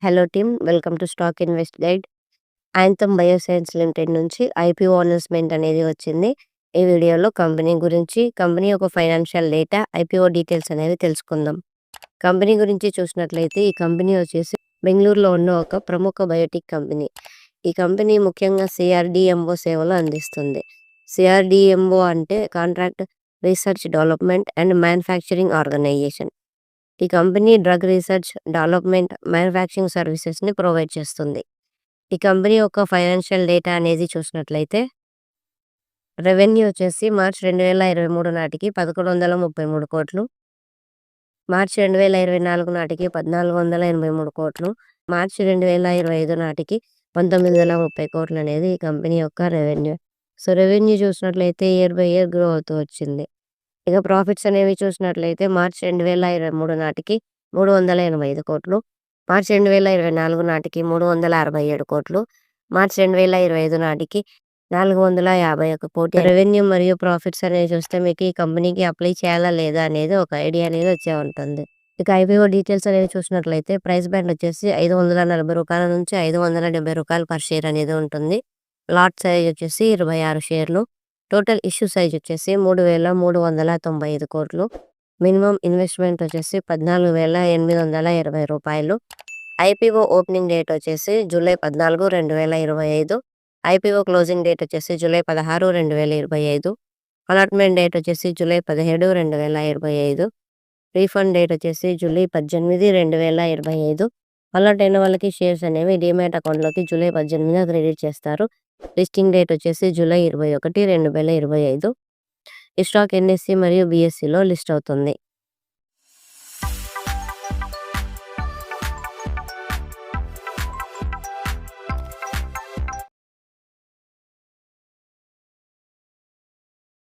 Hello team, welcome to stock invest guide. Anthem bioscience limited నుంచి IPO announcement అనేది వచ్చింది. ఈ వీడియోలో కంపెనీ గురించి, కంపెనీ యొక్క ఫైనాన్షియల్ డేటా, ఐపీఓ డీటెయిల్స్ అనేవి తెలుసుకుందాం. కంపెనీ గురించి చూసినట్లయితే ఈ కంపెనీ వచ్చేసి బెంగళూరులో ఉన్న ఒక ప్రముఖ బయోటిక్ కంపెనీ. ఈ కంపెనీ ముఖ్యంగా సిఆర్డిఎంఓ సేవలు అందిస్తుంది. సిఆర్డిఎంఓ అంటే contract research development and manufacturing organisation. ఈ company drug research, development, manufacturing సర్వీసెస్ని ప్రొవైడ్ చేస్తుంది. ఈ కంపెనీ యొక్క ఫైనాన్షియల్ డేటా అనేది చూసినట్లయితే రెవెన్యూ వచ్చేసి మార్చ్ 2023 నాటికి 1133 కోట్లు, మార్చ్ 2024 నాటికి 1483 కోట్లు, మార్చ్ 2025 నాటికి 1930 కోట్లు అనేది ఈ కంపెనీ యొక్క రెవెన్యూ. సో రెవెన్యూ చూసినట్లయితే ఇయర్ బై ఇయర్ గ్రో అవుతూ వచ్చింది. ఇక ప్రాఫిట్స్ అనేవి చూసినట్లయితే మార్చ్ 2023 నాటికి 385 కోట్లు, మార్చ్ 2024 నాటికి 367 కోట్లు, మార్చ్ 2025 నాటికి 451 కోట్లు. రెవెన్యూ మరియు ప్రాఫిట్స్ అనేవి చూస్తే మీకు ఈ కంపెనీకి అప్లై చేయాలా లేదా అనేది ఒక ఐడియా అనేది వచ్చే ఉంటుంది. ఇక ఐపీఓ డీటెయిల్స్ అనేవి చూసినట్లయితే ప్రైస్ బ్యాండ్ వచ్చేసి 540 రూపాయల నుంచి 570 రూపాయలు పర్ షేర్ అనేది ఉంటుంది. లాట్ సైజ్ వచ్చేసి 26 షేర్లు. టోటల్ ఇష్యూ సైజ్ వచ్చేసి 3,395 కోట్లు. మినిమం ఇన్వెస్ట్మెంట్ వచ్చేసి 14,820 రూపాయలు. ఐపీఓ ఓపెనింగ్ డేట్ వచ్చేసి జూలై 14, 2025. ఐపీఓ క్లోజింగ్ డేట్ వచ్చేసి జూలై 16, 2025. అలాట్మెంట్ డేట్ వచ్చేసి జూలై 17, 2025. రీఫండ్ డేట్ వచ్చేసి జూలై 18, 2025. అలాట్ అయిన వాళ్ళకి షేర్స్ అనేవి డిమాట్ అకౌంట్లోకి జూలై 18న క్రెడిట్ చేస్తారు. లిస్టింగ్ డేట్ వచ్చేసి జూలై 21, 2025. ఈ స్టాక్ ఎన్ఎస్సి మరియు బిఎస్సిలో లిస్ట్ అవుతుంది.